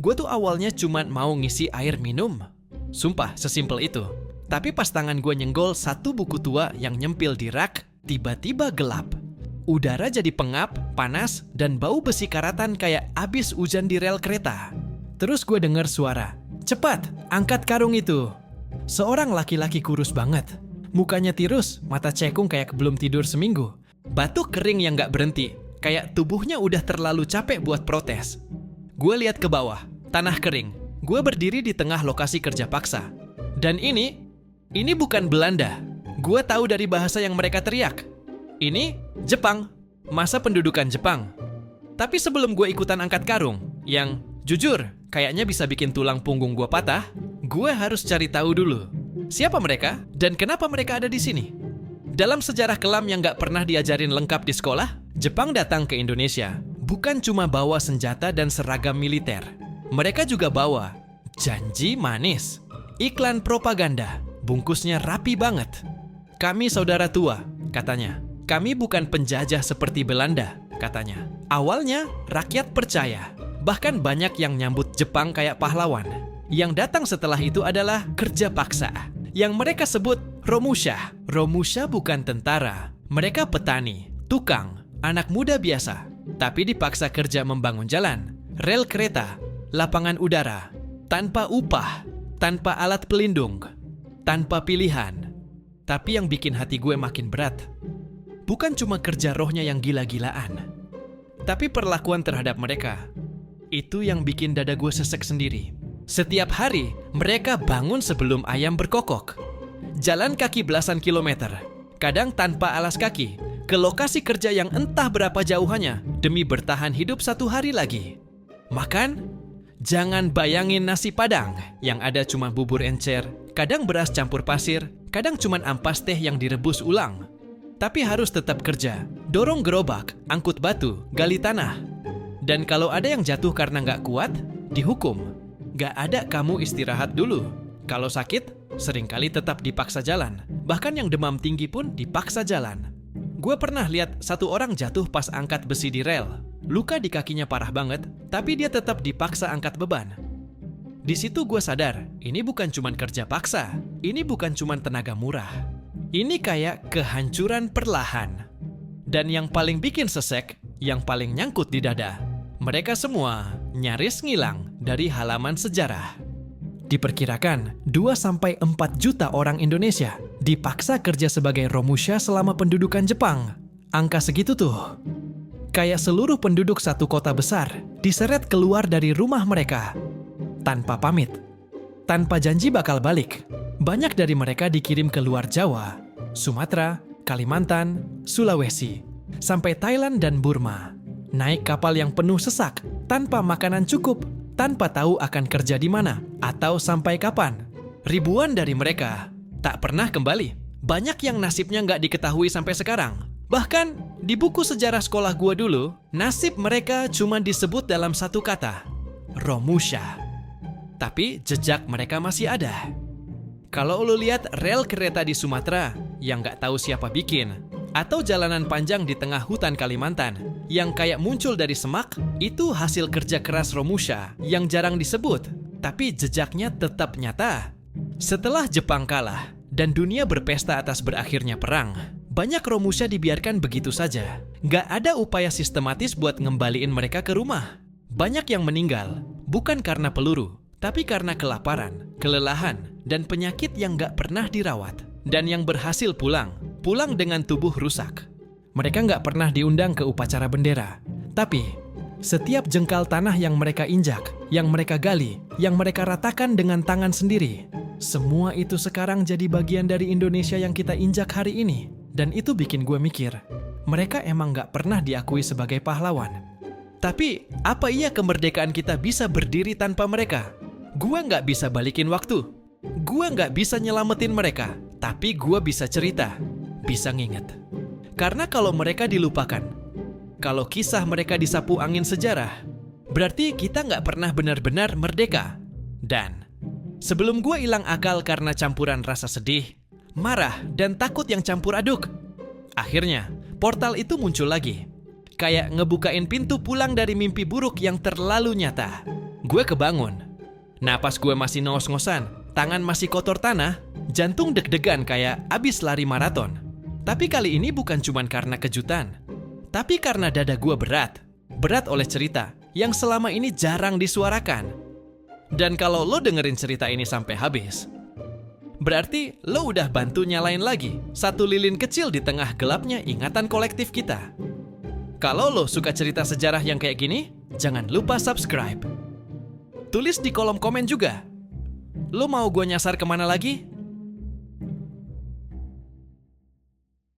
Gue tuh awalnya cuman mau ngisi air minum. Sumpah, sesimpel itu. Tapi pas tangan gue nyenggol satu buku tua yang nyempil di rak, tiba-tiba gelap. Udara jadi pengap, panas, dan bau besi karatan kayak abis hujan di rel kereta. Terus gue dengar suara, "Cepat, angkat karung itu." Seorang laki-laki kurus banget. Mukanya tirus, mata cekung kayak belum tidur seminggu. Batuk kering yang gak berhenti, kayak tubuhnya udah terlalu capek buat protes. Gue lihat ke bawah, tanah kering. Gue berdiri di tengah lokasi kerja paksa. Dan ini bukan Belanda. Gue tahu dari bahasa yang mereka teriak. Ini Jepang, masa pendudukan Jepang. Tapi sebelum gue ikutan angkat karung, yang jujur kayaknya bisa bikin tulang punggung gue patah, gue harus cari tahu dulu. Siapa mereka dan kenapa mereka ada di sini? Dalam sejarah kelam yang gak pernah diajarin lengkap di sekolah, Jepang datang ke Indonesia bukan cuma bawa senjata dan seragam militer. Mereka juga bawa janji manis, iklan propaganda, bungkusnya rapi banget. "Kami saudara tua," katanya. "Kami bukan penjajah seperti Belanda," katanya. Awalnya, rakyat percaya. Bahkan banyak yang nyambut Jepang kayak pahlawan. Yang datang setelah itu adalah kerja paksa, yang mereka sebut Romusha. Romusha bukan tentara. Mereka petani, tukang, anak muda biasa. Tapi dipaksa kerja membangun jalan, rel kereta, lapangan udara, tanpa upah, tanpa alat pelindung, tanpa pilihan. Tapi yang bikin hati gue makin berat, bukan cuma kerja rohnya yang gila-gilaan, tapi perlakuan terhadap mereka. Itu yang bikin dada gue sesek sendiri. Setiap hari, mereka bangun sebelum ayam berkokok. Jalan kaki belasan kilometer, kadang tanpa alas kaki, ke lokasi kerja yang entah berapa jauhannya demi bertahan hidup satu hari lagi. Makan? Jangan bayangin nasi Padang yang ada cuma bubur encer, kadang beras campur pasir, kadang cuma ampas teh yang direbus ulang. Tapi harus tetap kerja, dorong gerobak, angkut batu, gali tanah. Dan kalau ada yang jatuh karena nggak kuat, dihukum. Nggak ada kamu istirahat dulu. Kalau sakit, seringkali tetap dipaksa jalan. Bahkan yang demam tinggi pun dipaksa jalan. Gue pernah lihat satu orang jatuh pas angkat besi di rel. Luka di kakinya parah banget, tapi dia tetap dipaksa angkat beban. Di situ gue sadar, ini bukan cuma kerja paksa. Ini bukan cuma tenaga murah. Ini kayak kehancuran perlahan. Dan yang paling bikin sesek, yang paling nyangkut di dada, mereka semua nyaris ngilang dari halaman sejarah. Diperkirakan 2-4 juta orang Indonesia dipaksa kerja sebagai Romusha selama pendudukan Jepang. Angka segitu tuh. Kayak seluruh penduduk satu kota besar diseret keluar dari rumah mereka. Tanpa pamit. Tanpa janji bakal balik. Banyak dari mereka dikirim ke luar Jawa, Sumatera, Kalimantan, Sulawesi, sampai Thailand dan Burma. Naik kapal yang penuh sesak, tanpa makanan cukup, tanpa tahu akan kerja di mana atau sampai kapan. Ribuan dari mereka tak pernah kembali. Banyak yang nasibnya nggak diketahui sampai sekarang. Bahkan di buku sejarah sekolah gua dulu, nasib mereka cuma disebut dalam satu kata, Romusha. Tapi jejak mereka masih ada. Kalau lo lihat rel kereta di Sumatera yang nggak tahu siapa bikin, atau jalanan panjang di tengah hutan Kalimantan yang kayak muncul dari semak, itu hasil kerja keras Romusha yang jarang disebut, tapi jejaknya tetap nyata. Setelah Jepang kalah dan dunia berpesta atas berakhirnya perang, banyak Romusha dibiarkan begitu saja. Nggak ada upaya sistematis buat ngembaliin mereka ke rumah. Banyak yang meninggal, bukan karena peluru, tapi karena kelaparan, kelelahan, dan penyakit yang nggak pernah dirawat. Dan yang berhasil pulang dengan tubuh rusak. Mereka nggak pernah diundang ke upacara bendera. Tapi, setiap jengkal tanah yang mereka injak, yang mereka gali, yang mereka ratakan dengan tangan sendiri, semua itu sekarang jadi bagian dari Indonesia yang kita injak hari ini. Dan itu bikin gue mikir, mereka emang nggak pernah diakui sebagai pahlawan. Tapi, apa iya kemerdekaan kita bisa berdiri tanpa mereka? Gue nggak bisa balikin waktu. Gue nggak bisa nyelamatin mereka. Tapi gue bisa cerita, bisa nginget. Karena kalau mereka dilupakan, kalau kisah mereka disapu angin sejarah, berarti kita nggak pernah benar-benar merdeka. Dan sebelum gue hilang akal karena campuran rasa sedih, marah, dan takut yang campur aduk, akhirnya portal itu muncul lagi. Kayak ngebukain pintu pulang dari mimpi buruk yang terlalu nyata. Gue kebangun. Napas gue masih ngos-ngosan, tangan masih kotor tanah, jantung deg-degan kayak abis lari maraton. Tapi kali ini bukan cuman karena kejutan, tapi karena dada gue berat. Berat oleh cerita yang selama ini jarang disuarakan. Dan kalau lo dengerin cerita ini sampai habis, berarti lo udah bantu nyalain lagi satu lilin kecil di tengah gelapnya ingatan kolektif kita. Kalau lo suka cerita sejarah yang kayak gini, jangan lupa subscribe. Tulis di kolom komen juga. Lo mau gue nyasar kemana lagi?